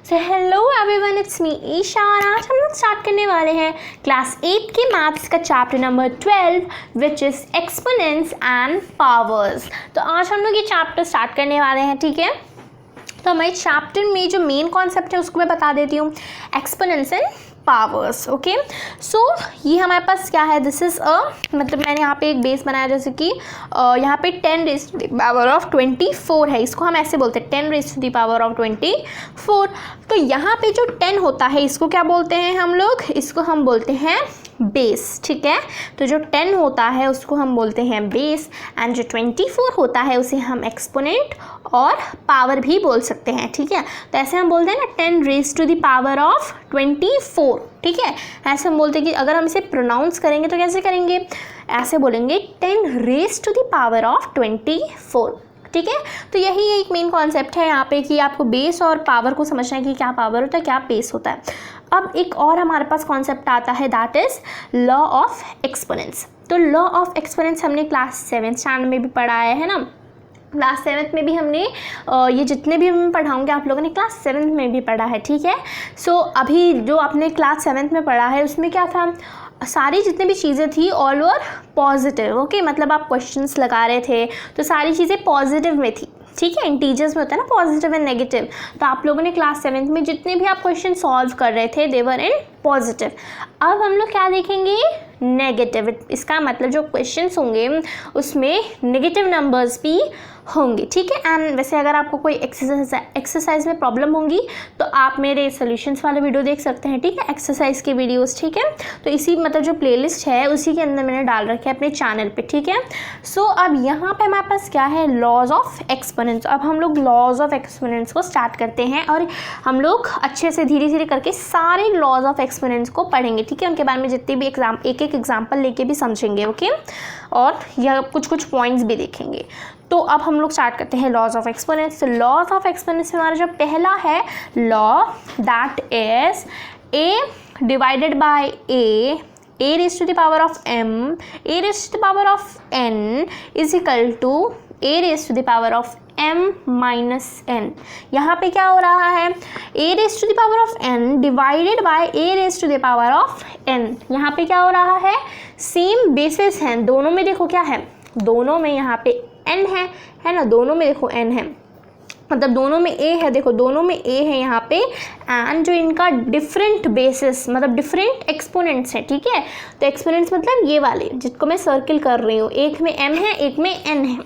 So hello everyone, it's me Isha और आज हम लोग स्टार्ट करने वाले हैं क्लास 8 के मैथ्स का chapter number 12 which is exponents and powers. तो आज हम लोग ये चैप्टर स्टार्ट करने वाले हैं, ठीक है। तो हमारे चैप्टर में जो मेन कॉन्सेप्ट है उसको मैं बता देती हूँ, एक्सपोनेंट्स एंड पावर्स। ओके, सो ये हमारे पास क्या है, दिस इज़ मतलब मैंने यहाँ पे एक बेस बनाया, जैसे कि यहाँ पे 10 raise to the power of 24 है, इसको हम ऐसे बोलते हैं 10 raise to the power of 24। तो यहाँ पे जो 10 होता है इसको क्या बोलते हैं हम लोग, इसको हम बोलते हैं बेस, ठीक है। तो जो 10 होता है उसको हम बोलते हैं बेस एंड जो 24 होता है उसे हम एक्सपोनेंट और पावर भी बोल सकते हैं, ठीक है। तो ऐसे हम बोलते हैं ना 10 raise to the power of 24, ठीक है। ऐसे हम बोलते हैं कि अगर हम इसे प्रोनाउंस करेंगे तो कैसे करेंगे, ऐसे बोलेंगे 10 raise to the power of 24, ठीक है। तो यही एक मेन कॉन्सेप्ट है यहाँ पे कि आपको बेस और पावर को समझना है कि क्या पावर होता है, क्या बेस होता है। अब एक और हमारे पास कॉन्सेप्ट आता है, that is law of exponents. तो लॉ ऑफ एक्सपोनेंट्स हमने क्लास 7th स्टैंडर्ड में भी पढ़ाया है ना। क्लास 7th में भी हमने ये जितने भी मैं पढ़ाऊँगी आप लोगों ने क्लास 7th में भी पढ़ा है, ठीक है। सो अभी जो आपने क्लास 7th में पढ़ा है उसमें क्या था, सारी जितनी भी चीज़ें थी ऑल वर पॉजिटिव। ओके, मतलब आप क्वेश्चंस लगा रहे थे तो सारी चीज़ें पॉजिटिव में थी, ठीक है। इंटीजर्स में होता है ना पॉजिटिव एंड नेगेटिव। तो आप लोगों ने क्लास 7th में जितने भी आप क्वेश्चन सॉल्व कर रहे थे दे वर इन पॉजिटिव। अब हम लोग क्या देखेंगे, नेगेटिव। इसका मतलब जो क्वेश्चंस होंगे उसमें नेगेटिव नंबर्स भी होंगे, ठीक है। एंड वैसे अगर आपको कोई एक्सरसाइज में प्रॉब्लम होंगी तो आप मेरे सॉल्यूशंस वाले वीडियो देख सकते हैं, ठीक है, एक्सरसाइज के वीडियोस, ठीक है। तो इसी मतलब जो प्लेलिस्ट है उसी के अंदर मैंने डाल रखे हैं अपने चैनल पे, ठीक है। सो अब यहाँ पे हमारे पास क्या है, लॉज ऑफ एक्सपोनेंट्स। अब हम लोग लॉज ऑफ एक्सपोनेंट्स को स्टार्ट करते हैं और हम लोग अच्छे से धीरे धीरे करके सारे लॉज ऑफ एक्सपोनेंट्स को पढ़ेंगे, ठीक है। उनके बारे में जितने भी एक एक एग्जाम्पल लेके भी समझेंगे, ओके। और यह कुछ पॉइंट्स भी देखेंगे। तो अब हम लोग स्टार्ट करते हैं लॉज ऑफ एक्सपोनेंट्स। तो लॉज ऑफ एक्सपोनेंट्स में हमारा जो पहला है law, that is a divided by a raise to the power of m, a raise to the power of n is equal to a raise to the power of m minus n। यहाँ पे क्या हो रहा है, a raise to the power of n divided by a raise to the power of n। यहाँ पे क्या हो रहा है, सेम बेसिस हैं दोनों में। देखो क्या है, दोनों में यहाँ पे n है ना, दोनों में देखो n है, मतलब दोनों में a है, देखो दोनों में a है यहाँ पे। एंड जो इनका डिफरेंट बेसिस मतलब डिफरेंट एक्सपोनेंट्स हैं, ठीक है। तो एक्सपोनेंट्स मतलब ये वाले जिसको मैं सर्किल कर रही हूँ, एक में m है एक में n है,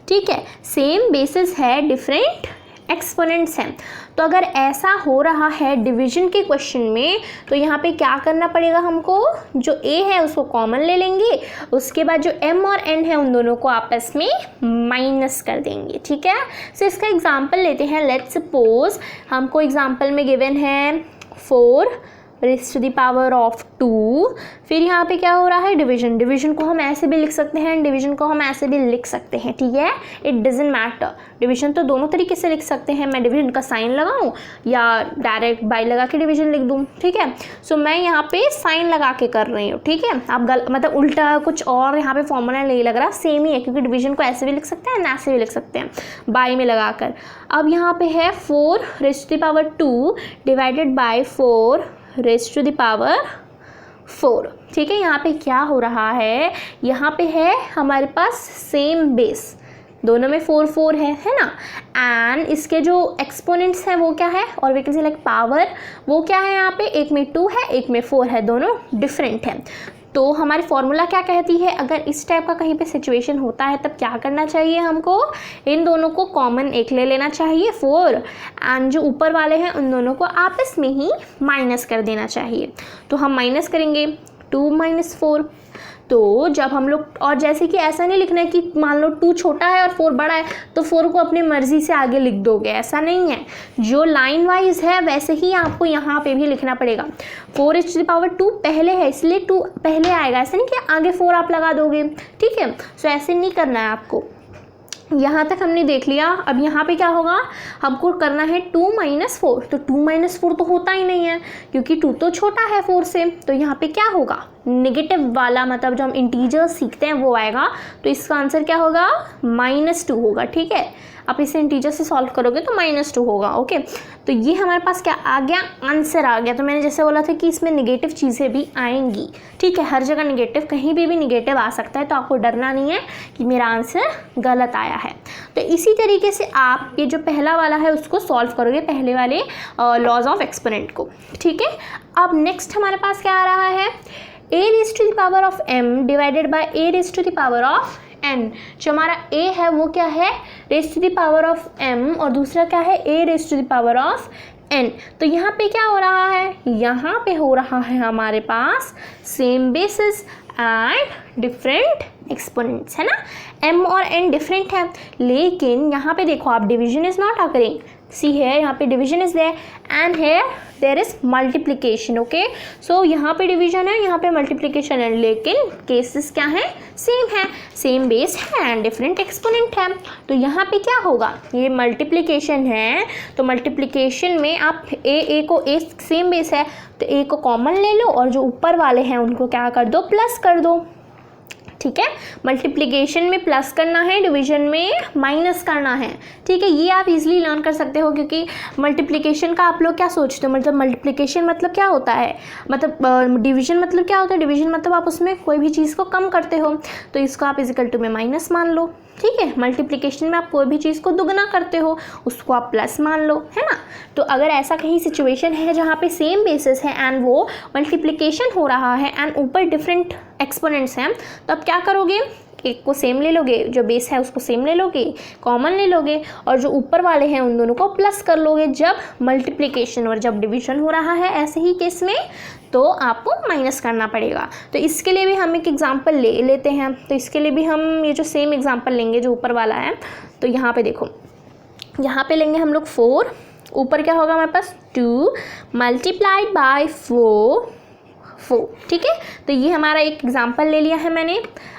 ठीक है। सेम बेसिस है, डिफरेंट एक्सपोनेंट्स हैं। तो अगर ऐसा हो रहा है डिवीजन के क्वेश्चन में तो यहाँ पे क्या करना पड़ेगा हमको, जो a है उसको कॉमन ले लेंगे, उसके बाद जो m और n है उन दोनों को आपस में माइनस कर देंगे, ठीक है। सो इसका एग्जांपल लेते हैं। लेट्स सपोज हमको एग्जांपल में गिवन है 4 raise to the power of 2। फिर यहाँ पे क्या हो रहा है, डिवीजन को हम ऐसे भी लिख सकते हैं, डिवीजन को हम ऐसे भी लिख सकते हैं, ठीक है। इट डजंट मैटर, डिवीजन तो दोनों तरीके से लिख सकते हैं। मैं डिवीजन का साइन लगाऊं या डायरेक्ट बाई लगा के डिवीजन लिख दूं, ठीक है। सो मैं यहाँ पे साइन लगा के कर रही हूँ, ठीक है। आप मतलब उल्टा कुछ और यहाँ पे फॉर्मूला नहीं लग रहा, सेम ही है, क्योंकि डिवीजन को ऐसे भी लिख सकते हैं ऐसे भी लिख सकते हैं बाई में लगा कर। अब यहाँ पे है 4 raise to the power 2 divided by 4 raise to the power 4, ठीक है। यहाँ पे क्या हो रहा है, यहाँ पे है हमारे पास सेम बेस, दोनों में 4 है ना। एंड इसके जो एक्सपोनेंट्स हैं वो क्या है, और we can say like power, वो क्या है, यहाँ पे एक में 2 है एक में 4 है, दोनों डिफरेंट हैं। तो हमारी फॉर्मूला क्या कहती है, अगर इस टाइप का कहीं पे सिचुएशन होता है तब क्या करना चाहिए हमको, इन दोनों को कॉमन एक ले लेना चाहिए 4 एंड जो ऊपर वाले हैं उन दोनों को आपस में ही माइनस कर देना चाहिए। तो हम माइनस करेंगे 2 - 4। तो जब हम लोग, और जैसे कि ऐसा नहीं लिखना है कि मान लो 2 छोटा है और 4 बड़ा है तो 4 को अपनी मर्जी से आगे लिख दोगे, ऐसा नहीं है। जो लाइन वाइज है वैसे ही आपको यहाँ पे भी लिखना पड़ेगा। 4 रेज़ टू द पावर 2 पहले है इसलिए 2 पहले आएगा, ऐसा नहीं कि आगे 4 आप लगा दोगे, ठीक है। सो ऐसे नहीं करना है आपको। यहाँ तक हमने देख लिया। अब यहाँ पे क्या होगा, हमको करना है 2 - 4। तो 2 - 4 तो होता ही नहीं है क्योंकि 2 तो छोटा है 4 से। तो यहाँ पे क्या होगा, नेगेटिव वाला, मतलब जो हम इंटीजर्स सीखते हैं वो आएगा। तो इसका आंसर क्या होगा, -2 होगा, ठीक है। आप इसे इंटीजर से सॉल्व करोगे तो -2 होगा। ओके, तो ये हमारे पास क्या आ गया, आंसर आ गया। तो मैंने जैसे बोला था कि इसमें निगेटिव चीज़ें भी आएंगी, ठीक है, हर जगह निगेटिव, कहीं भी निगेटिव आ सकता है, तो आपको डरना नहीं है कि मेरा आंसर गलत आया है। तो इसी तरीके से आप ये जो पहला वाला है उसको सॉल्व करोगे, पहले वाले लॉज ऑफ एक्सपोनेंट को, ठीक है। अब नेक्स्ट हमारे पास क्या आ रहा है, a raised to the power of m divided by a raised to the power of n। जो हमारा a है वो क्या है, raised to the power of m, और दूसरा क्या है, a raised to the power of n। तो यहाँ पे क्या हो रहा है, यहाँ पे हो रहा है हमारे पास same basis and different exponents, है ना। m और n डिफरेंट है, लेकिन यहाँ पे देखो आप, division is not occurring, see है यहाँ पे division is there and here there is multiplication. Okay, so यहाँ पे डिवीजन है, यहाँ पे मल्टीप्लिकेशन है, लेकिन केसेस क्या है, सेम है, सेम बेस है एंड डिफरेंट एक्सपोनेंट है। तो यहाँ पे क्या होगा, ये मल्टीप्लिकेशन है, तो मल्टीप्लिकेशन में आप ए को ए सेम बेस है तो ए को कॉमन ले लो और जो ऊपर वाले हैं उनको क्या कर दो, प्लस कर दो, ठीक है। मल्टीप्लिकेशन में प्लस करना है, डिवीजन में माइनस करना है, ठीक है। ये आप इजीली लर्न कर सकते हो, क्योंकि मल्टीप्लिकेशन का आप लोग क्या सोचते हो, मतलब मल्टीप्लिकेशन मतलब क्या होता है, मतलब डिवीजन मतलब क्या होता है, डिवीजन मतलब आप उसमें कोई भी चीज़ को कम करते हो, तो इसको आप इजिकल टू में माइनस मान लो, ठीक है। मल्टीप्लिकेशन में आप कोई भी चीज़ को दुगना करते हो, उसको आप प्लस मान लो, है ना। तो अगर ऐसा कहीं सिचुएशन है जहाँ पे सेम बेसिस है एंड वो मल्टीप्लिकेशन हो रहा है एंड ऊपर डिफरेंट एक्सपोनेंट्स हैं, तो आप क्या करोगे, एक को सेम ले लोगे, जो बेस है उसको सेम ले लोगे, कॉमन ले लोगे, और जो ऊपर वाले हैं उन दोनों को प्लस कर लोगे जब मल्टीप्लिकेशन और जब डिवीजन हो रहा है। ऐसे ही केस में तो आपको माइनस करना पड़ेगा। तो इसके लिए भी हम एक एग्जांपल ले लेते हैं। तो इसके लिए भी हम ये जो सेम एग्जांपल लेंगे जो ऊपर वाला है, तो यहाँ पे देखो, यहाँ पे लेंगे हम लोग 4, ऊपर क्या होगा हमारे पास 2 मल्टीप्लाइड बाय 4, ठीक है। तो ये हमारा एक एग्जांपल ले लिया है मैंने।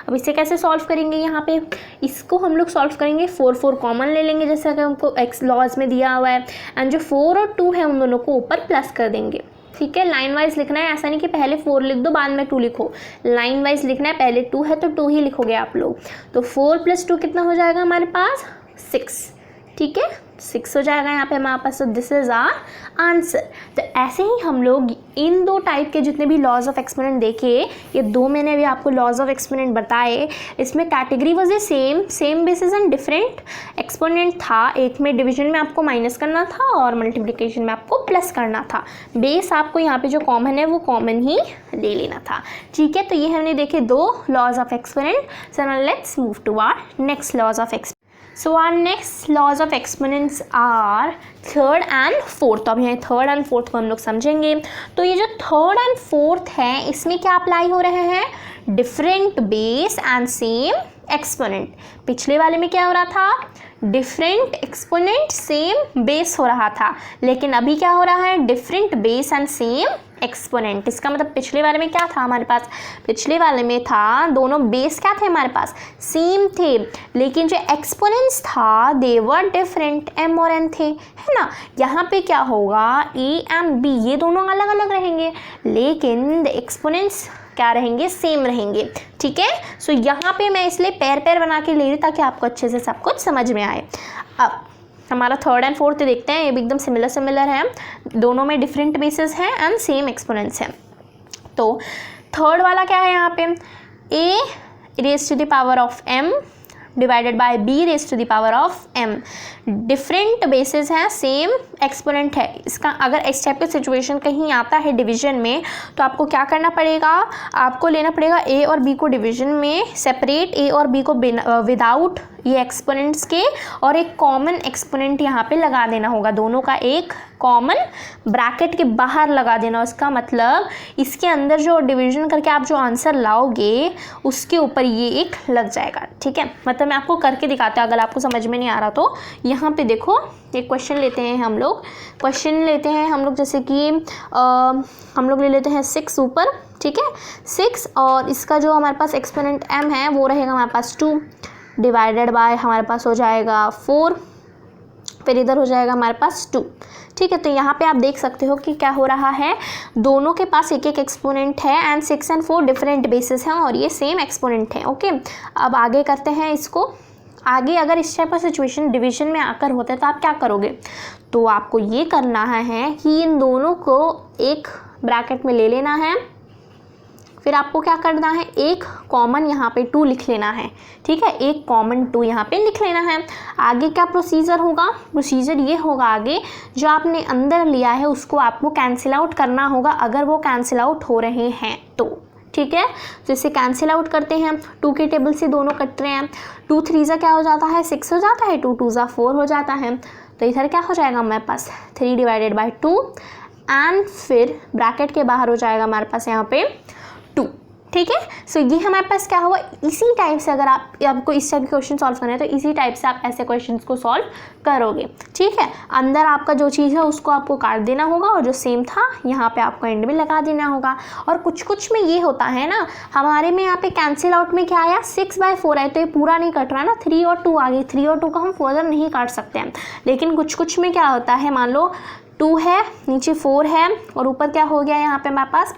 अब इसे कैसे सॉल्व करेंगे, यहाँ पे इसको हम लोग सॉल्व करेंगे, 4 कॉमन ले लेंगे जैसे कि हमको एक्स लॉज में दिया हुआ है, एंड जो 4 और 2 है उन दोनों को ऊपर प्लस कर देंगे, ठीक है। लाइन वाइज लिखना है, ऐसा नहीं कि पहले 4 लिख दो बाद में 2 लिखो, लाइन वाइज लिखना है, पहले 2 है तो 2 ही लिखोगे आप लोग। तो 4 + 2 कितना हो जाएगा हमारे पास, 6, ठीक है, 6 हो जाएगा यहाँ पे हमारे पास। तो दिस इज आवर आंसर। तो ऐसे ही हम लोग इन 2 टाइप के जितने भी लॉज ऑफ एक्सपोनेंट देखे, ये 2 मैंने भी आपको लॉज ऑफ एक्सपोनेंट बताए, इसमें category was a same basis and different exponent था। एक में डिवीजन में आपको माइनस करना था और मल्टीप्लिकेशन में आपको प्लस करना था। बेस आपको यहाँ पे जो कॉमन है वो कॉमन ही ले लेना था, ठीक है। तो ये हमने देखे 2 laws of exponent. So now let's move to our next laws of exponent. So our next laws of exponents are third and fourth. तो अब यहाँ थर्ड एंड फोर्थ को हम लोग समझेंगे। तो ये जो थर्ड एंड फोर्थ है इसमें क्या अप्लाई हो रहे हैं, different base and same exponent. पिछले वाले में क्या हो रहा था, डिफरेंट एक्सपोनेंट सेम बेस हो रहा था, लेकिन अभी क्या हो रहा है, different base and same exponent. इसका मतलब पिछले वाले में क्या था हमारे पास, पिछले वाले में था दोनों बेस क्या थे हमारे पास, सेम थे, लेकिन जो एक्सपोनेंट्स था दे वर डिफरेंट, m और n थे, है ना। यहाँ पे क्या होगा, a एंड b ये दोनों अलग अलग रहेंगे, लेकिन द एक्सपोनेंट्स क्या रहेंगे, सेम रहेंगे, ठीक है। सो यहाँ पे मैं इसलिए पैर बना के ले रही ताकि आपको अच्छे से सब कुछ समझ में आए। अब हमारा थर्ड एंड फोर्थ देखते हैं, ये भी एकदम सिमिलर है, दोनों में डिफरेंट बेसिस हैं एंड सेम एक्सपोनेंट्स हैं। तो थर्ड वाला क्या है यहाँ पे, a raised to the power of m divided by b raised to the power of m। Different basis हैं, सेम एक्सपोनेंट है। इसका अगर इस टाइप का सिचुएशन कहीं आता है डिवीजन में, तो आपको क्या करना पड़ेगा, आपको लेना पड़ेगा a और b को डिवीजन में सेपरेट, a और b को विदाउट ये एक्सपोनेंट्स के, और एक कॉमन एक्सपोनेंट यहाँ पे लगा देना होगा, दोनों का एक कॉमन ब्रैकेट के बाहर लगा देना। उसका मतलब इसके अंदर जो डिवीजन करके आप जो आंसर लाओगे उसके ऊपर ये एक लग जाएगा, ठीक है। मतलब मैं आपको करके दिखाता हूँ, अगर आपको समझ में नहीं आ रहा तो यहाँ पे देखो, एक क्वेश्चन लेते हैं हम लोग, जैसे कि हम लोग ले लेते हैं 6 ऊपर, ठीक है, 6, और इसका जो हमारे पास एक्सपोनेंट m है वो रहेगा हमारे पास 2 डिवाइडेड बाय हमारे पास हो जाएगा 4, फिर इधर हो जाएगा हमारे पास 2, ठीक है। तो यहाँ पे आप देख सकते हो कि क्या हो रहा है, दोनों के पास एक एक्सपोनेंट है एंड 6 और 4 डिफरेंट बेसिस हैं और ये सेम एक्सपोनेंट है, ओके। अब आगे करते हैं इसको, आगे अगर इस टाइप का सिचुएशन डिवीजन में आकर होता है तो आप क्या करोगे, तो आपको ये करना है कि इन दोनों को एक ब्रैकेट में ले लेना है, फिर आपको क्या करना है, एक कॉमन यहाँ पे 2 लिख लेना है, ठीक है, एक कॉमन 2 यहाँ पे लिख लेना है। आगे क्या प्रोसीजर होगा, प्रोसीजर ये होगा आगे जो आपने अंदर लिया है उसको आपको कैंसिल आउट करना होगा, अगर वो कैंसिल आउट हो रहे हैं तो, ठीक है। तो इसे कैंसिल आउट करते हैं, 2 के टेबल से दोनों कट रहे हैं, 2 3 क्या हो जाता है 6 हो जाता है, 2 2 4 हो जाता है, तो इधर क्या हो जाएगा हमारे पास 3 डिवाइडेड बाई 2 एंड फिर ब्रैकेट के बाहर हो जाएगा हमारे पास यहाँ पे 2, ठीक है। सो ये हमारे पास क्या हुआ, इसी टाइप से अगर आपको इस टाइप के क्वेश्चन सॉल्व करना है तो इसी टाइप से आप ऐसे क्वेश्चंस को सॉल्व करोगे, ठीक है। अंदर आपका जो चीज़ है उसको आपको काट देना होगा और जो सेम था यहाँ पे आपको एंड में लगा देना होगा। और कुछ में ये होता है ना, हमारे में यहाँ पे कैंसिल आउट में क्या आया 6/4 है, तो ये पूरा नहीं कट रहा है ना, 3 और 2 आ गई, 3 और 2 को हम फर्दर नहीं काट सकते हैं। लेकिन कुछ में क्या होता है, मान लो 2 है, नीचे 4 है और ऊपर क्या हो गया यहाँ पे हमारे पास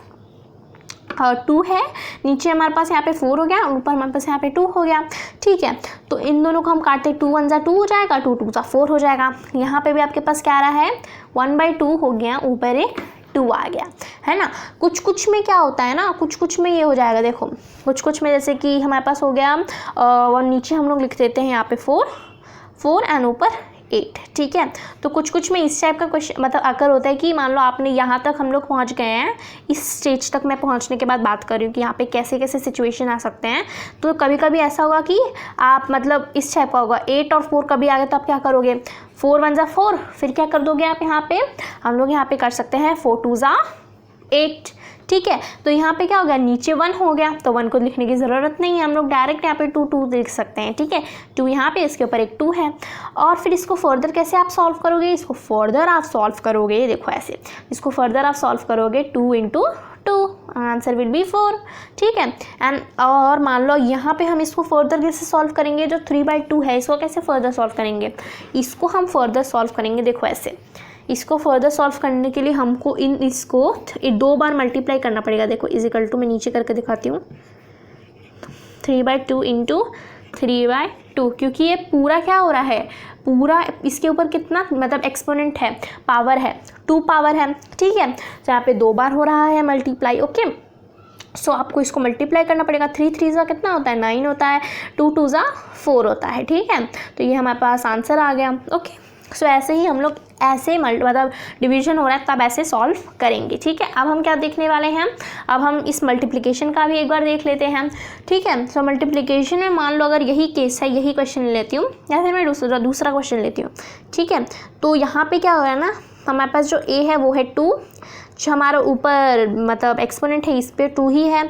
2 है, नीचे हमारे पास यहाँ पे 4 हो गया और ऊपर हमारे पास यहाँ पे 2 हो गया, ठीक है। तो इन दोनों को हम काटते 2 1 2 हो जाएगा, 2 2 4 हो जाएगा। यहाँ पे भी आपके पास क्या आ रहा है 1/2 हो गया, ऊपर एक 2 आ गया, है ना। कुछ में क्या होता है ना, कुछ में ये हो जाएगा, देखो कुछ में जैसे कि हमारे पास हो गया और नीचे हम लोग लिख देते हैं यहाँ पे 4 एंड ऊपर 8, ठीक है। तो कुछ में इस टाइप का क्वेश्चन मतलब आकर होता है कि मान लो आपने यहाँ तक हम लोग पहुँच गए हैं, इस स्टेज तक मैं पहुँचने के बाद बात कर रही हूँ कि यहाँ पे कैसे कैसे सिचुएशन आ सकते हैं। तो कभी कभी ऐसा होगा कि आप मतलब इस टाइप का होगा 8 और 4 कभी आ गए तो आप क्या करोगे 4 1 4, फिर क्या कर दोगे आप यहाँ पे, हम लोग यहाँ पे कर सकते हैं 4 2 8, ठीक है। तो यहाँ पे क्या हो गया, नीचे 1 हो गया तो 1 को लिखने की ज़रूरत नहीं है, हम लोग डायरेक्ट यहाँ पे 2 2 लिख सकते हैं, ठीक है। 2 यहाँ पे, इसके ऊपर एक 2 है। और फिर इसको फर्दर कैसे आप सॉल्व करोगे, इसको फर्दर आप सॉल्व करोगे, देखो ऐसे, इसको फर्दर आप सॉल्व करोगे 2 × 2, आंसर विल बी 4, ठीक है। एंड और मान लो यहाँ पे हम इसको फर्दर कैसे सॉल्व करेंगे, जो 3/2 है इसको कैसे फर्दर सॉल्व करेंगे, इसको हम फर्दर सॉल्व करेंगे, देखो ऐसे। इसको फर्दर सॉल्व करने के लिए हमको इसको 2 बार मल्टीप्लाई करना पड़ेगा, देखो इजिकल टू मैं नीचे करके दिखाती हूँ, 3/2 × 3/2, क्योंकि ये पूरा क्या हो रहा है, पूरा इसके ऊपर कितना मतलब एक्सपोनेंट है, पावर है, 2 पावर है, ठीक है। तो यहाँ पे 2 बार हो रहा है मल्टीप्लाई, ओके। सो आपको इसको मल्टीप्लाई करना पड़ेगा, 3 3 कितना होता है 9 होता है, 2 2 4 होता है, ठीक है। तो ये हमारे पास आंसर आ गया, ओके। सो ऐसे ही हम लोग ऐसे मतलब डिवीजन हो रहा है तब ऐसे सॉल्व करेंगे, ठीक है। अब हम क्या देखने वाले हैं, अब हम इस मल्टीप्लिकेशन का भी एक बार देख लेते हैं, ठीक है। सो मल्टीप्लिकेशन में मान लो अगर यही केस है, यही क्वेश्चन लेती हूँ या फिर मैं दूसरा क्वेश्चन लेती हूँ, ठीक है। तो यहाँ पे क्या हो रहा है ना, हमारे पास जो ए है वो है 2, जो हमारा ऊपर मतलब एक्सपोनेंट है इस पर 2 ही है,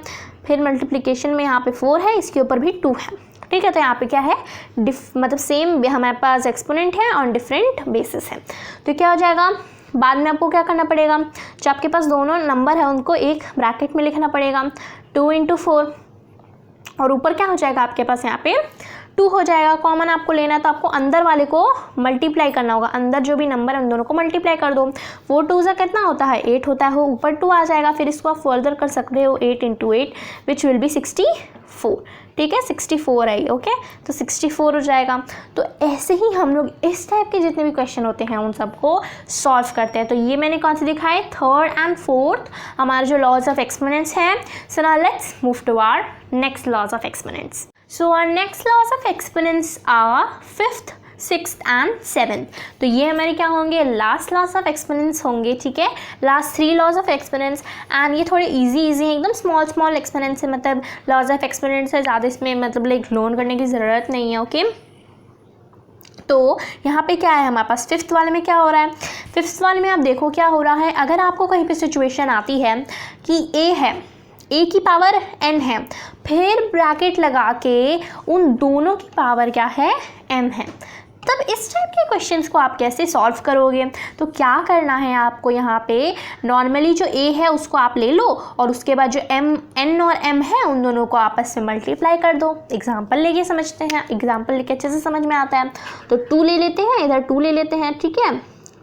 फिर मल्टीप्लिकेशन में यहाँ पे 4 है, इसके ऊपर भी 2 है, ठीक है। तो यहाँ पे क्या है मतलब सेम हमारे पास एक्सपोनेंट है और डिफरेंट बेसिस है। तो क्या हो जाएगा, बाद में आपको क्या करना पड़ेगा, जो आपके पास दोनों नंबर है उनको एक ब्रैकेट में लिखना पड़ेगा, 2 × 4 और ऊपर क्या हो जाएगा आपके पास यहाँ पे 2 हो जाएगा। कॉमन आपको लेना है तो आपको अंदर वाले को मल्टीप्लाई करना होगा, अंदर जो भी नंबर है उन दोनों को मल्टीप्लाई कर दो, 4 2 कितना होता है 8 होता है, ऊपर 2 आ जाएगा, फिर इसको आप फर्दर कर सकते हो 8 × 8 विच विल बी 64, ठीक है, 64 आई, ओके। तो 64 हो जाएगा। तो ऐसे ही हम लोग इस टाइप के जितने भी क्वेश्चन होते हैं उन सबको सॉल्व करते हैं। तो ये मैंने कौन से दिखाए, 3rd and 4th हमारे जो लॉज ऑफ एक्सपोनेंट्स हैं। So now let's move to our next laws of exponents. So our next laws of exponents are 5th 6th and 7th। तो ये हमारे क्या होंगे, लास्ट लॉज ऑफ एक्सपोनेंट्स होंगे, ठीक है, last 3 laws of exponents. And ये थोड़े इजी हैं, एकदम स्मॉल एक्सपोनेंट्स है, मतलब लॉज ऑफ एक्सपोनेंट्स है, ज़्यादा इसमें मतलब लाइक लर्न करने की ज़रूरत नहीं है, ओके। तो यहाँ पे क्या है हमारे पास 5th वाले में क्या हो रहा है, 5th वाले में आप देखो क्या हो रहा है, अगर आपको कहीं पे सिचुएशन आती है कि ए है, ए की पावर n है, फिर ब्रैकेट लगा के उन दोनों की पावर क्या है m है, तब इस टाइप के क्वेश्चंस को आप कैसे सॉल्व करोगे। तो क्या करना है आपको, यहाँ पे नॉर्मली जो a है उसको आप ले लो और उसके बाद जो n और m है उन दोनों को आपस में मल्टीप्लाई कर दो। एग्जाम्पल लेके समझते हैं, एग्जाम्पल लेके अच्छे से समझ में आता है। तो 2 ले लेते हैं, इधर 2 ले लेते हैं, ठीक है,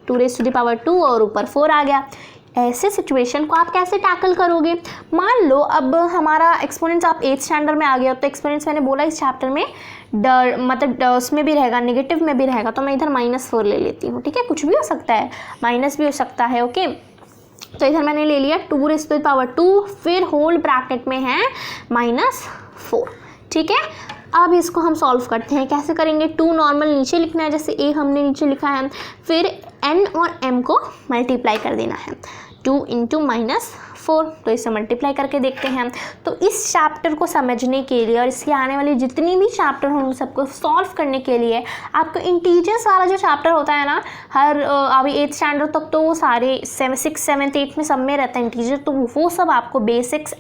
2 raised to the power 2 और ऊपर 4 आ गया। ऐसे सिचुएशन को आप कैसे टैकल करोगे? मान लो अब हमारा एक्सपोनेंट्स आप 8th स्टैंडर्ड में आ गया, तो एक्सपोनेंट्स मैंने बोला इस चैप्टर में मतलब उसमें भी रहेगा, नेगेटिव में भी रहेगा, तो मैं इधर -4 ले लेती हूँ, ठीक है, कुछ भी हो सकता है, माइनस भी हो सकता है, ओके। तो इधर मैंने ले लिया 2⁻², फिर होल ब्रैकेट में है -4, ठीक है। अब इसको हम सॉल्व करते हैं, कैसे करेंगे? 2 नॉर्मल नीचे लिखना है, जैसे a हमने नीचे लिखा है, फिर n और m को मल्टीप्लाई कर देना है, 2 × -4, तो इसे मल्टीप्लाई करके देखते हैं। तो इस चैप्टर को समझने के लिए और इसके आने वाले जितनी भी चैप्टर होंगे सबको सॉल्व करने के लिए आपको इंटीजर्स वाला जो चैप्टर होता है ना, हर अभी 8th स्टैंडर्ड तक तो वो सारे 6th 7th 8th में सब में रहता है इंटीजर, तो वो सब आपको basics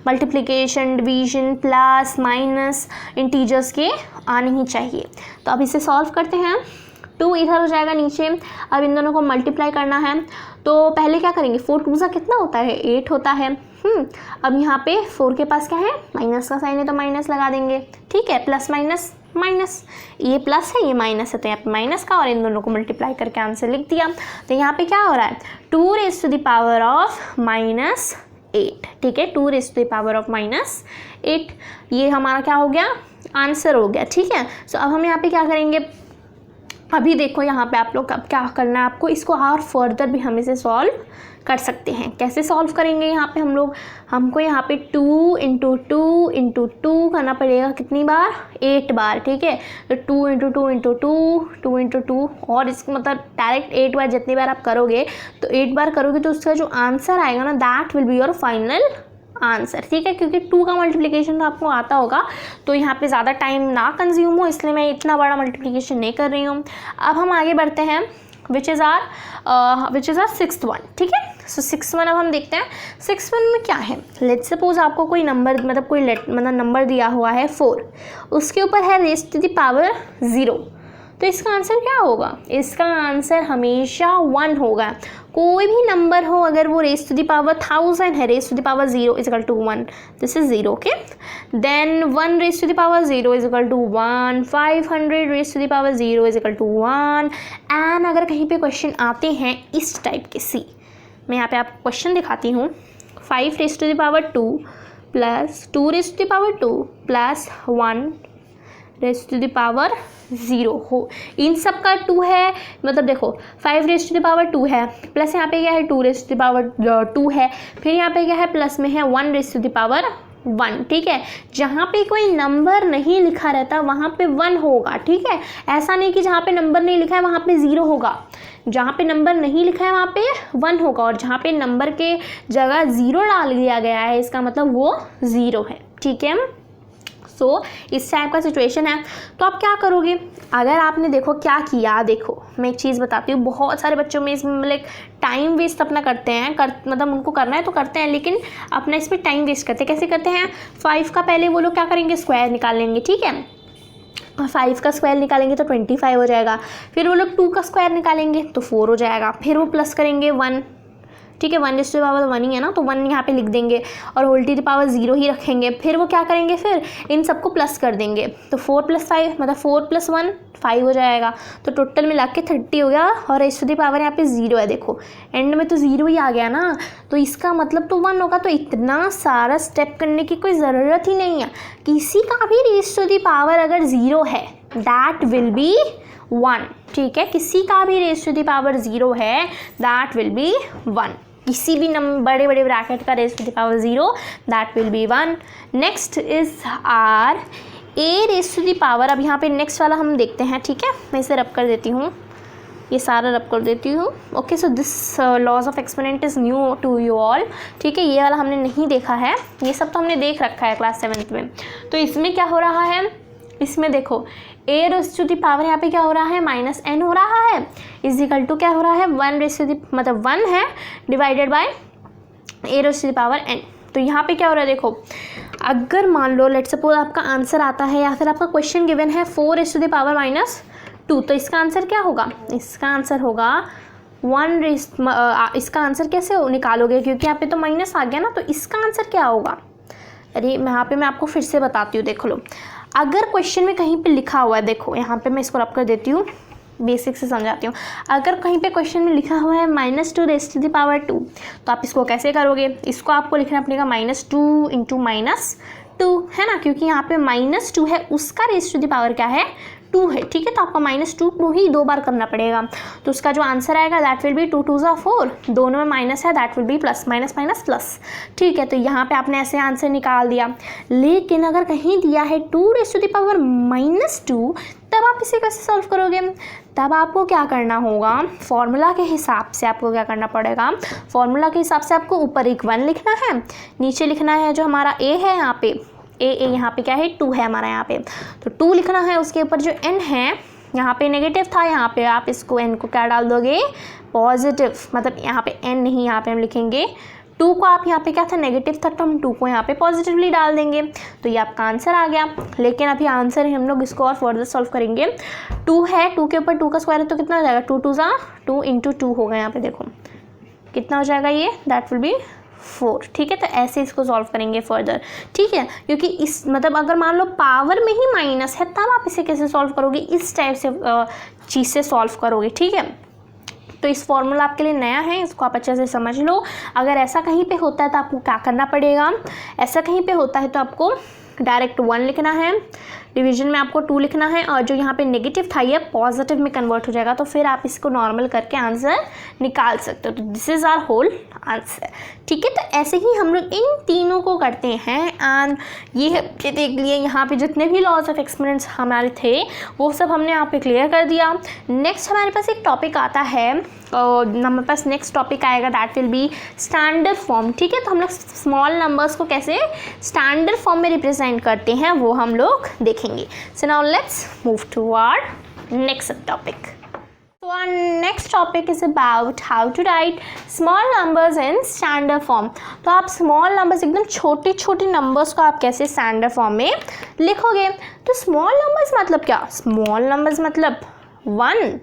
multiplication, division, plus, minus, integers के आने ही चाहिए। तो अब इसे सॉल्व करते हैं। 2 इधर हो जाएगा नीचे, अब इन दोनों को मल्टीप्लाई करना है, तो पहले क्या करेंगे, 4 2 सा कितना होता है, 8 होता है। अब यहाँ पे 4 के पास क्या है, माइनस का साइन है, तो माइनस लगा देंगे, ठीक है, प्लस माइनस माइनस, ये प्लस है ये माइनस है, तो यहाँ पे माइनस का और इन दोनों को मल्टीप्लाई करके आंसर लिख दिया। तो यहाँ पे क्या हो रहा है, 2⁻⁻8, ठीक है, 2⁻⁻8, ये हमारा क्या हो गया, आंसर हो गया, ठीक है। सो अब हम यहाँ पे क्या करेंगे, अभी देखो यहाँ पे आप लोग अब क्या करना है, आपको इसको और फर्दर भी हम इसे सॉल्व कर सकते हैं। कैसे सॉल्व करेंगे, यहाँ पे हमको यहाँ पे 2 × 2 × 2 करना पड़ेगा, कितनी बार, 8 बार, ठीक है। तो 2 × 2 × 2 2 × 2, और इसको मतलब डायरेक्ट 8 बार जितनी बार आप करोगे, तो 8 बार करोगे तो उसका जो आंसर आएगा ना, that will be your final answer, ठीक है। क्योंकि 2 का मल्टीप्लिकेशन तो आपको आता होगा, तो यहाँ पे ज़्यादा टाइम ना कंज्यूम हो, इसलिए मैं इतना बड़ा मल्टीप्लिकेशन नहीं कर रही हूँ। अब हम आगे बढ़ते हैं, which is are 6th one, ठीक है। सो 6th one अब हम देखते हैं 6th one में क्या है। लेट्स सपोज आपको कोई नंबर मतलब नंबर दिया हुआ है 4, उसके ऊपर है raised⁻0, तो इसका आंसर क्या होगा, इसका आंसर हमेशा 1 होगा। कोई भी नंबर हो अगर वो raised⁻1000 है, raised⁻0 = 1, this is 0, okay. Then 1 raised⁻0 = 1, 500 raised⁻0 = 1, and अगर कहीं पे क्वेश्चन आते हैं इस टाइप के, सी मैं यहाँ पे आपको क्वेश्चन दिखाती हूँ, 5 raised⁻2 + 2 raised⁻2 + 1 raised⁻0 हो, इन सब का 2 है, मतलब देखो 5 raised⁻2 है, प्लस यहाँ पे क्या है 2 raised⁻2 है, फिर यहाँ पे क्या है प्लस में है 1 raised⁻1, ठीक है। जहाँ पे कोई नंबर नहीं लिखा रहता वहाँ पे 1 होगा, ठीक है। ऐसा नहीं कि जहाँ पे नंबर नहीं लिखा है वहाँ पे 0 होगा, जहाँ पे नंबर नहीं लिखा है वहाँ पे 1 होगा, और जहाँ पे नंबर के जगह 0 डाल दिया गया है इसका मतलब वो 0 है, ठीक है। सो इस टाइप का सिचुएशन है, तो आप क्या करोगे, अगर आपने देखो क्या किया, देखो मैं एक चीज़ बताती हूँ, बहुत सारे बच्चों में इसमें मतलब टाइम वेस्ट अपना करते हैं, मतलब उनको करना है तो करते हैं, लेकिन अपना इसमें टाइम वेस्ट करते हैं। कैसे करते हैं, 5 का पहले वो लोग क्या करेंगे, स्क्वायर निकाल लेंगे, ठीक है। 5 का स्क्वायर निकालेंगे तो 25 हो जाएगा, फिर वो लोग 2 का स्क्वायर निकालेंगे तो 4 हो जाएगा, फिर वो प्लस करेंगे 1, ठीक है, 1 raised to the power 1 ही है ना, तो 1 यहाँ पे लिख देंगे और होल टू द पावर 0 ही रखेंगे। फिर वो क्या करेंगे, फिर इन सबको प्लस कर देंगे, तो 4 + 5 मतलब 4 + 1 5 हो जाएगा, तो टोटल मिला के 30 हो गया, और raised to the power यहाँ पे 0 है, देखो एंड में तो 0 ही आ गया ना, तो इसका मतलब तो 1 होगा। तो इतना सारा स्टेप करने की कोई ज़रूरत ही नहीं है, किसी का भी raised to the power अगर 0 है दैट विल बी 1, ठीक है, किसी का भी raised to the power 0 है दैट विल बी 1, किसी भी बड़े बड़े ब्रैकेट का raised to the power 0 that will be 1। Next is are a raised to the power, अब यहाँ पे नेक्स्ट वाला हम देखते हैं, ठीक है। मैं इसे रब कर देती हूँ, ये सारा रब कर देती हूँ, okay. So this laws of exponent is new to you all, ठीक है, ये वाला हमने नहीं देखा है, ये सब तो हमने देख रखा है क्लास 7th में। तो इसमें क्या हो रहा है, इसमें देखो a raised to the power यहाँ पे क्या हो रहा है, -n हो रहा है, = क्या हो रहा है, 1 raised to the मतलब 1 है divided by a raised to the power n। तो यहाँ पे क्या हो रहा है, देखो अगर मान लो लेट्स सपोज आपका आंसर आता है या फिर आपका क्वेश्चन गिवन है 4 raised to the power -2, तो इसका आंसर क्या होगा, इसका आंसर होगा 1 raised, इसका आंसर कैसे निकालोगे, क्योंकि यहाँ पे तो माइनस आ गया ना, तो इसका आंसर क्या होगा, अरे यहाँ पे मैं आपको फिर से बताती हूँ, देख लो। अगर क्वेश्चन में कहीं पे लिखा हुआ है, देखो यहाँ पे मैं इसको रब कर देती हूँ, बेसिक से समझाती हूँ। अगर कहीं पे क्वेश्चन में लिखा हुआ है -2 रेज़ टू द पावर 2, तो आप इसको कैसे करोगे? इसको आपको लिखना पड़ेगा -2 इंटू -2, है ना, क्योंकि यहाँ पे -2 है, उसका रेज़ टू द पावर क्या है? 2 है, ठीक है। तो आपको -2 को ही 2 बार करना पड़ेगा। तो उसका जो आंसर आएगा दैट विल बी 2 2 ज़ा 4, दोनों में माइनस है, that will B plus, minus minus plus, ठीक है। तो यहाँ पे आपने ऐसे आंसर निकाल दिया। लेकिन अगर कहीं दिया है 2 रेज़ टू द पावर -2, तब आप इसे कैसे सॉल्व करोगे? तब आपको क्या करना होगा? फॉर्मूला के हिसाब से आपको क्या करना पड़ेगा? फॉर्मूला के हिसाब से आपको ऊपर एक 1 लिखना है, नीचे लिखना है जो हमारा a है, यहाँ पे ए यहाँ पे क्या है? 2 है हमारा यहाँ पे, तो 2 लिखना है। उसके ऊपर जो n है, यहाँ पे नेगेटिव था, यहाँ पे आप इसको n को क्या डाल दोगे? पॉजिटिव, मतलब यहाँ पे n नहीं, यहाँ पे हम लिखेंगे 2 को, आप यहाँ पे क्या था? नेगेटिव था, तो हम 2 को यहाँ पे पॉजिटिवली डाल देंगे। तो ये आपका आंसर आ गया। लेकिन अभी आंसर हम लोग इसको और फर्दर सॉल्व करेंगे। 2 है, 2 के ऊपर 2 का स्क्वायर है, तो कितना हो जाएगा? 2 2 ज़ा 2 इंटू 2 होगा। यहाँ पे देखो कितना हो जाएगा ये? दैट विल बी 4, ठीक है। तो ऐसे इसको सॉल्व करेंगे फर्दर, ठीक है। क्योंकि इस मतलब अगर मान लो पावर में ही माइनस है, तब आप इसे कैसे सॉल्व करोगे? इस टाइप से चीज़ से सॉल्व करोगे, ठीक है। तो इस फॉर्मूला आपके लिए नया है, इसको आप अच्छे से समझ लो। अगर ऐसा कहीं पे होता है तो आपको क्या करना पड़ेगा? ऐसा कहीं पे होता है तो आपको डायरेक्ट 1 लिखना है, डिवीजन में आपको 2 लिखना है, और जो यहाँ पे नेगेटिव था ये पॉजिटिव में कन्वर्ट हो जाएगा। तो फिर आप इसको नॉर्मल करके आंसर निकाल सकते हो। तो this is our whole answer, ठीक है। तो ऐसे ही हम लोग इन तीनों को करते हैं। एंड ये देख लिए, यहाँ पे जितने भी लॉज ऑफ एक्सपेरिमेंट्स हमारे थे वो सब हमने यहाँ पे क्लियर कर दिया। नेक्स्ट हमारे पास एक टॉपिक आता है, हमारे पास नेक्स्ट टॉपिक आएगा, that will B standard form, ठीक है। तो हम लोग स्मॉल नंबर्स को कैसे स्टैंडर्ड फॉर्म में रिप्रेजेंट करते हैं वो हम लोग देखेंगे। So now let's move to our next topic. So our next topic is about how to write small numbers in standard form। तो आप small numbers, एकदम छोटे छोटे numbers को आप कैसे standard form में लिखोगे? तो small numbers मतलब क्या? small numbers मतलब 1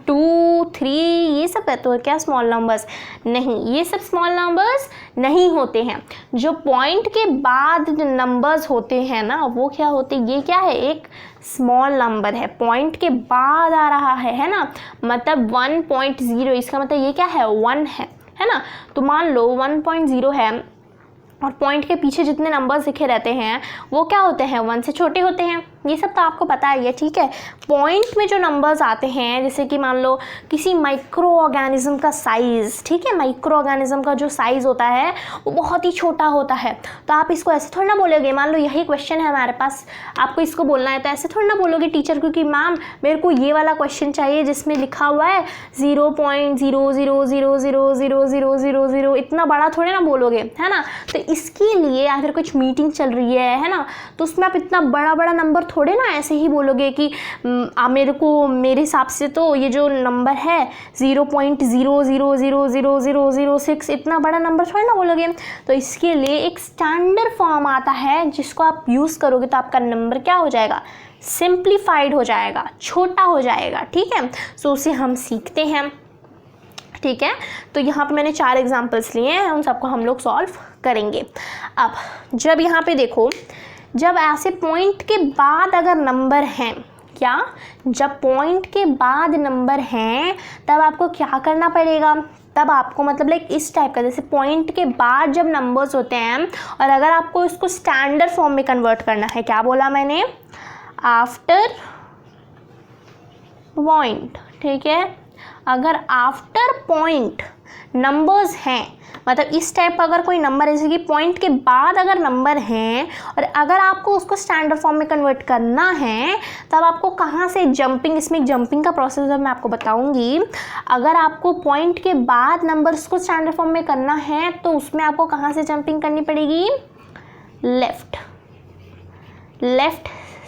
2 3 ये सब है, तो क्या स्मॉल नंबर्स? नहीं, ये सब स्मॉल नंबर्स नहीं होते हैं। जो पॉइंट के बाद जो नंबर्स होते हैं ना, वो क्या होते हैं? ये क्या है? एक स्मॉल नंबर है, पॉइंट के बाद आ रहा है ना, मतलब 1.0, इसका मतलब ये क्या है? 1 है ना। तो मान लो 1.0 है, और पॉइंट के पीछे जितने नंबर्स लिखे रहते हैं वो क्या होते हैं? 1 से छोटे होते हैं। ये सब तो आपको पता है, ठीक है। पॉइंट में जो नंबर्स आते हैं, जैसे कि मान लो किसी माइक्रो ऑर्गेनिज्म का साइज़, ठीक है, माइक्रो ऑर्गेनिज्म का जो साइज़ होता है वो बहुत ही छोटा होता है। तो आप इसको ऐसे थोड़ा ना बोलोगे, मान लो यही क्वेश्चन है हमारे पास, आपको इसको बोलना है, तो ऐसे थोड़ा ना बोलोगे टीचर को कि मैम मेरे को ये वाला क्वेश्चन चाहिए जिसमें लिखा हुआ है 0.00000000, इतना बड़ा थोड़े ना बोलोगे, है ना। तो इसके लिए अगर कुछ मीटिंग चल रही है ना, तो उसमें आप इतना बड़ा बड़ा नंबर थोड़े ना ऐसे ही बोलोगे कि मेरे हिसाब से तो ये जो नंबर है 0.00000006, इतना बड़ा नंबर थोड़े ना बोलोगे। तो इसके लिए एक स्टैंडर्ड फॉर्म आता है जिसको आप यूज़ करोगे तो आपका नंबर क्या हो जाएगा? सिंप्लीफाइड हो जाएगा, छोटा हो जाएगा, ठीक है। सो उसे हम सीखते हैं, ठीक है। तो यहाँ पे मैंने 4 एग्जाम्पल्स लिए हैं, उन सबको हम लोग सॉल्व करेंगे। अब जब यहाँ पे देखो, जब ऐसे पॉइंट के बाद अगर नंबर हैं, क्या? जब पॉइंट के बाद नंबर हैं तब आपको क्या करना पड़ेगा? तब आपको मतलब लाइक इस टाइप का, जैसे पॉइंट के बाद जब नंबर्स होते हैं और अगर आपको इसको स्टैंडर्ड फॉर्म में कन्वर्ट करना है, क्या बोला मैंने? आफ्टर पॉइंट, ठीक है। अगर आफ्टर पॉइंट नंबर्स हैं, मतलब इस टाइप का अगर कोई नंबर है, जैसे कि पॉइंट के बाद अगर नंबर हैं और अगर आपको उसको स्टैंडर्ड फॉर्म में कन्वर्ट करना है, तब आपको कहाँ से जंपिंग, इसमें जंपिंग का प्रोसेस मैं आपको बताऊंगी। अगर आपको पॉइंट के बाद नंबर्स को स्टैंडर्ड फॉर्म में करना है तो उसमें आपको कहाँ से जंपिंग करनी पड़ेगी? लेफ्ट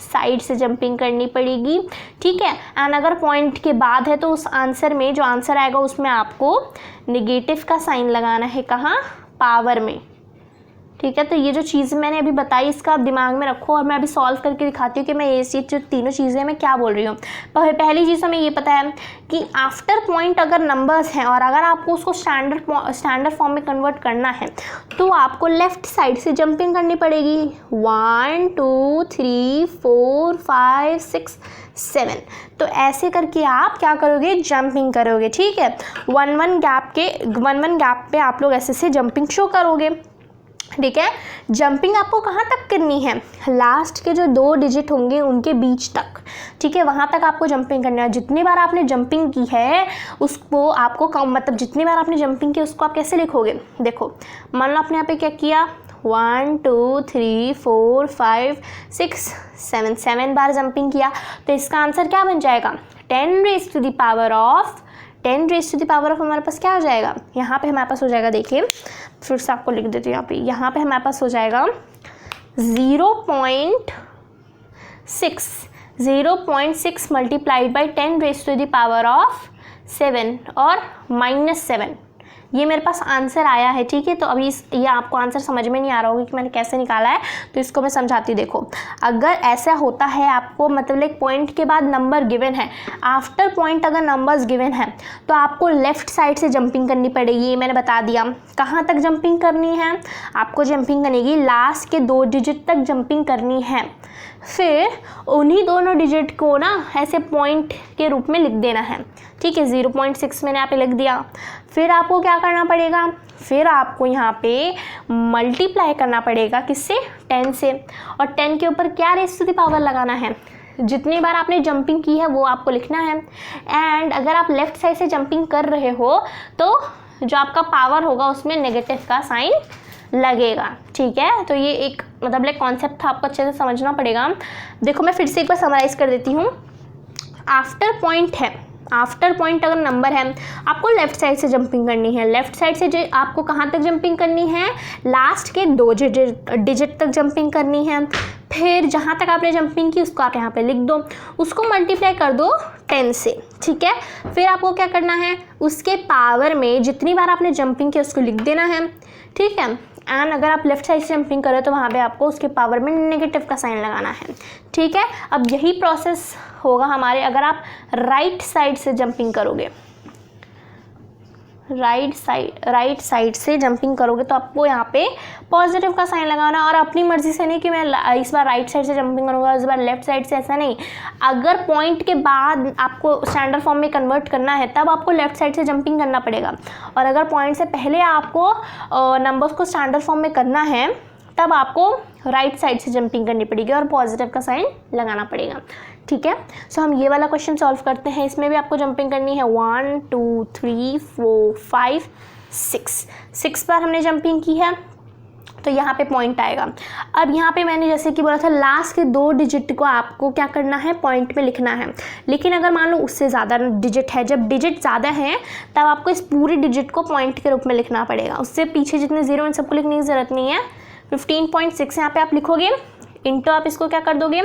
साइड से जंपिंग करनी पड़ेगी, ठीक है। एंड अगर पॉइंट के बाद है तो उस आंसर में, जो आंसर आएगा उसमें आपको नेगेटिव का साइन लगाना है, कहाँ? पावर में, ठीक है। तो ये जो चीज़ मैंने अभी बताई इसका आप दिमाग में रखो और मैं अभी सॉल्व करके दिखाती हूँ कि मैं ये जो तीनों चीज़ें मैं क्या बोल रही हूँ। पहली चीज़ हमें ये पता है कि आफ्टर पॉइंट अगर नंबर्स हैं और अगर आपको उसको स्टैंडर्ड फॉर्म में कन्वर्ट करना है तो आपको लेफ़्ट साइड से जंपिंग करनी पड़ेगी। 1 2 3 4 5 6 7। तो ऐसे करके आप क्या करोगे, जंपिंग करोगे। ठीक है, वन वन गैप पे आप लोग ऐसे से जंपिंग शो करोगे। ठीक है, जंपिंग आपको कहाँ तक करनी है, लास्ट के जो 2 डिजिट होंगे उनके बीच तक। ठीक है, वहाँ तक आपको जंपिंग करना है। जितनी बार आपने जंपिंग की है उसको आपको मतलब जितनी बार आपने जंपिंग की उसको आप कैसे लिखोगे, देखो मान लो आपने यहाँ पे क्या किया, 1 2 3 4 5 6 7 बार जंपिंग किया। तो इसका आंसर क्या बन जाएगा, 10 raise to the power of हमारे पास क्या हो जाएगा, यहाँ पे हमारे पास हो जाएगा, देखिए फिर से आपको लिख देती हूँ यहाँ पे हमारे पास हो जाएगा 0.6 multiplied by 10 raise to the power of 7 और -7, ये मेरे पास आंसर आया है। ठीक है, तो अभी ये आपको आंसर समझ में नहीं आ रहा होगा कि मैंने कैसे निकाला है, तो इसको मैं समझाती। देखो अगर ऐसा होता है आपको मतलब एक पॉइंट के बाद नंबर गिवन है, आफ्टर पॉइंट अगर नंबर्स गिवन है तो आपको लेफ़्ट साइड से जंपिंग करनी पड़ेगी। ये मैंने बता दिया। कहाँ तक जंपिंग करनी है, आपको जंपिंग करने की लास्ट के 2 डिजिट तक जंपिंग करनी है। फिर उन्हीं दोनों डिजिट को ना ऐसे पॉइंट के रूप में लिख देना है। ठीक है, 0.6 मैंने यहाँ पे लिख दिया। फिर आपको क्या करना पड़ेगा, फिर आपको यहाँ पे मल्टीप्लाई करना पड़ेगा किससे, 10 से, और 10 के ऊपर क्या रेज़ टू द पावर लगाना है, जितनी बार आपने जंपिंग की है वो आपको लिखना है। एंड अगर आप लेफ़्ट साइड से जंपिंग कर रहे हो तो जो आपका पावर होगा उसमें नेगेटिव का साइन लगेगा। ठीक है, तो ये एक मतलब एक कॉन्सेप्ट था, आपको अच्छे से समझना पड़ेगा। देखो मैं फिर से एक बार समराइज़ कर देती हूँ। आफ्टर पॉइंट अगर नंबर है आपको लेफ़्ट साइड से जंपिंग करनी है। लेफ़्ट साइड से जो आपको कहाँ तक जंपिंग करनी है, लास्ट के 2 डिजिट तक जंपिंग करनी है। फिर जहाँ तक आपने जंपिंग की उसको आप यहाँ पे लिख दो, उसको मल्टीप्लाई कर दो 10 से। ठीक है, फिर आपको क्या करना है, उसके पावर में जितनी बार आपने जंपिंग की उसको लिख देना है। ठीक है, एंड अगर आप लेफ़्ट साइड से जंपिंग करें तो वहाँ पे आपको उसके पावर में नेगेटिव का साइन लगाना है। ठीक है, अब यही प्रोसेस होगा हमारे अगर आप राइट साइड से जंपिंग करोगे। राइट साइड से जंपिंग करोगे तो आपको यहाँ पे पॉजिटिव का साइन लगाना, और अपनी मर्ज़ी से नहीं कि मैं इस बार राइट साइड से जंपिंग करूँगा इस बार लेफ़्ट साइड से, ऐसा नहीं। अगर पॉइंट के बाद आपको स्टैंडर्ड फॉर्म में कन्वर्ट करना है तब आपको लेफ़्ट साइड से जंपिंग करना पड़ेगा, और अगर पॉइंट से पहले आपको नंबर्स को स्टैंडर्ड फॉर्म में करना है तब आपको राइट साइड से जंपिंग करनी पड़ेगी और पॉजिटिव का साइन लगाना पड़ेगा। ठीक है, सो हम ये वाला क्वेश्चन सॉल्व करते हैं। इसमें भी आपको जंपिंग करनी है 1 2 3 4 5 6 बार हमने जंपिंग की है, तो यहाँ पे पॉइंट आएगा। अब यहाँ पे मैंने जैसे कि बोला था लास्ट के 2 डिजिट को आपको क्या करना है, पॉइंट में लिखना है। लेकिन अगर मान लो उससे ज़्यादा डिजिट है, जब डिजिट ज़्यादा है तब आपको इस पूरे डिजिट को पॉइंट के रूप में लिखना पड़ेगा। उससे पीछे जितने 0 इन सबको लिखने की ज़रूरत नहीं है। 15.6 यहाँ पे आप लिखोगे, इंटू आप इसको क्या कर दोगे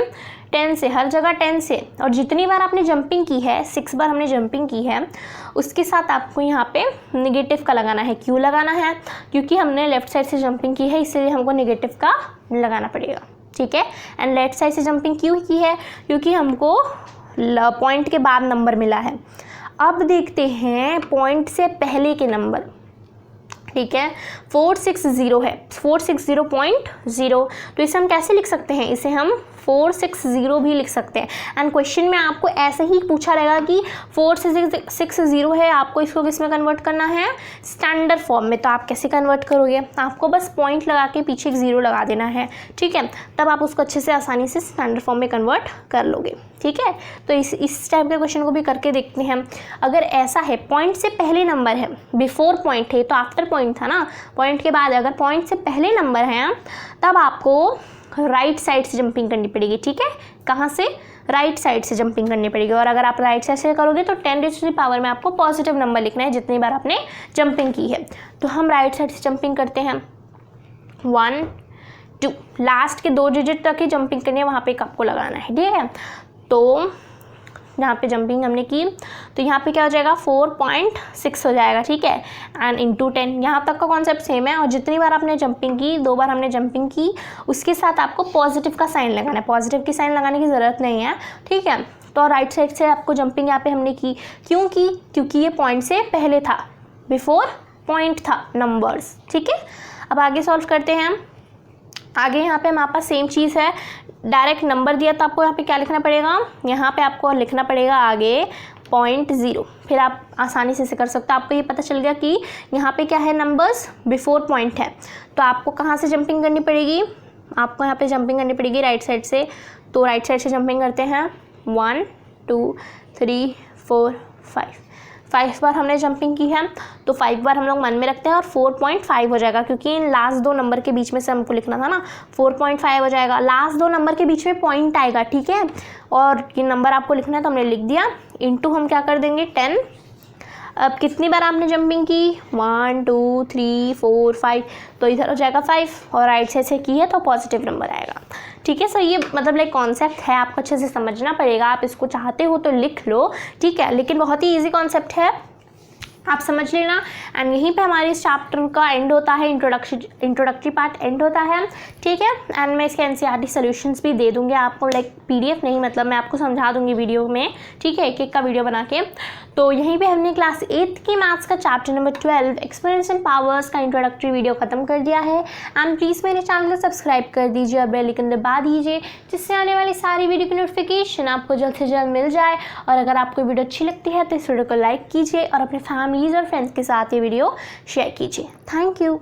10 से, हर जगह 10 से, और जितनी बार आपने जंपिंग की है 6 बार हमने जंपिंग की है उसके साथ आपको यहाँ पे नेगेटिव का लगाना है। क्यों लगाना है, क्योंकि हमने लेफ़्ट साइड से जंपिंग की है इसलिए हमको नेगेटिव का लगाना पड़ेगा। ठीक है, एंड लेफ्ट साइड से जंपिंग क्यों की है, क्योंकि हमको पॉइंट के बाद नंबर मिला है। अब देखते हैं पॉइंट से पहले के नंबर। ठीक है, 460 है, 460.0, तो इसे हम कैसे लिख सकते हैं, इसे हम 460 भी लिख सकते हैं। एंड क्वेश्चन में आपको ऐसे ही पूछा रहेगा कि 460 है, आपको इसको किस में कन्वर्ट करना है, स्टैंडर्ड फॉर्म में। तो आप कैसे कन्वर्ट करोगे, आपको बस पॉइंट लगा के पीछे एक 0 लगा देना है। ठीक है, तब आप उसको अच्छे से आसानी से स्टैंडर्ड फॉर्म में कन्वर्ट कर लोगे। ठीक है, तो इस टाइप के क्वेश्चन को भी करके देखते हैं। अगर ऐसा है पॉइंट से पहले नंबर है, बिफोर पॉइंट है तो आफ्टर पॉइंट था ना, पॉइंट के बाद अगर पॉइंट से पहले नंबर है तब आपको राइट साइड से जंपिंग करनी पड़ेगी। ठीक है, कहाँ से, राइट साइड से जंपिंग करनी पड़ेगी। और अगर आप राइट साइड से करोगे तो 10 रेज़ टू द पावर में आपको पॉजिटिव नंबर लिखना है जितनी बार आपने जंपिंग की है। तो हम राइट साइड से जंपिंग करते हैं 1 2, लास्ट के 2 डिजिट तक ही जंपिंग करनी है, वहाँ पे एक आपको लगाना है। ठीक है, तो जहाँ पे जंपिंग हमने की, तो यहाँ पे क्या हो जाएगा 4.6 हो जाएगा, ठीक है। एंड इंटू 10, यहाँ तक का कॉन्सेप्ट सेम है। और जितनी बार आपने जंपिंग की, 2 बार हमने जंपिंग की, उसके साथ आपको पॉजिटिव का साइन लगाना है, पॉजिटिव की साइन लगाने की ज़रूरत नहीं है, ठीक है। तो राइट साइड से आपको जंपिंग यहाँ पे हमने की, क्यों की, क्योंकि ये पॉइंट से पहले था, बिफोर पॉइंट था नंबर्स, ठीक है। अब आगे सॉल्व करते हैं हम। आगे यहाँ पे हमारे पास सेम चीज़ है, डायरेक्ट नंबर दिया तो आपको यहाँ पे क्या लिखना पड़ेगा, यहाँ पे आपको लिखना पड़ेगा आगे 0.0, फिर आप आसानी से कर सकते हो। आपको ये पता चल गया कि यहाँ पे क्या है, नंबर्स बिफोर पॉइंट है, तो आपको कहाँ से जंपिंग करनी पड़ेगी, आपको यहाँ पे जंपिंग करनी पड़ेगी राइट साइड से। तो राइट साइड से जंपिंग करते हैं, 1 2 3 4 5 बार हमने जंपिंग की है, तो 5 बार हम लोग मन में रखते हैं और 4.5 हो जाएगा, क्योंकि इन लास्ट 2 नंबर के बीच में से हमको लिखना था ना, 4.5 हो जाएगा। लास्ट 2 नंबर के बीच में पॉइंट आएगा, ठीक है, और ये नंबर आपको लिखना है तो हमने लिख दिया। इंटू हम क्या कर देंगे 10। अब कितनी बार आपने जंपिंग की, 1 2 3 4 5, तो इधर हो जाएगा 5, और राइट साइड से की है तो पॉजिटिव नंबर आएगा, ठीक है। सो ये मतलब लाइक कॉन्सेप्ट है, आपको अच्छे से समझना पड़ेगा। आप इसको चाहते हो तो लिख लो, ठीक है, लेकिन बहुत ही ईजी कॉन्सेप्ट है, आप समझ लेना। एंड यहीं पे हमारे इस चैप्टर का एंड होता है, इंट्रोडक्टरी पार्ट एंड होता है, ठीक है। एंड मैं इसके एनसीईआरटी सॉल्यूशंस भी दे दूँगी आपको, लाइक पीडीएफ नहीं, मतलब मैं आपको समझा दूँगी वीडियो में, ठीक है, एक एक का वीडियो बना के। तो यहीं पे हमने क्लास 8 की मैथ्स का chapter number 12 exponents and powers का इंट्रोडक्टरी वीडियो खत्म कर दिया है। एंड प्लीज़ मेरे चैनल को सब्सक्राइब कर दीजिए और बेल आइकन दबा दीजिए, जिससे आने वाली सारी वीडियो की नोटिफिकेशन आपको जल्द से जल्द मिल जाए। और अगर आपको वीडियो अच्छी लगती है तो इस वीडियो को लाइक कीजिए और अपने फैमिलीज़ और फ्रेंड्स के साथ ये वीडियो शेयर कीजिए। Thank you.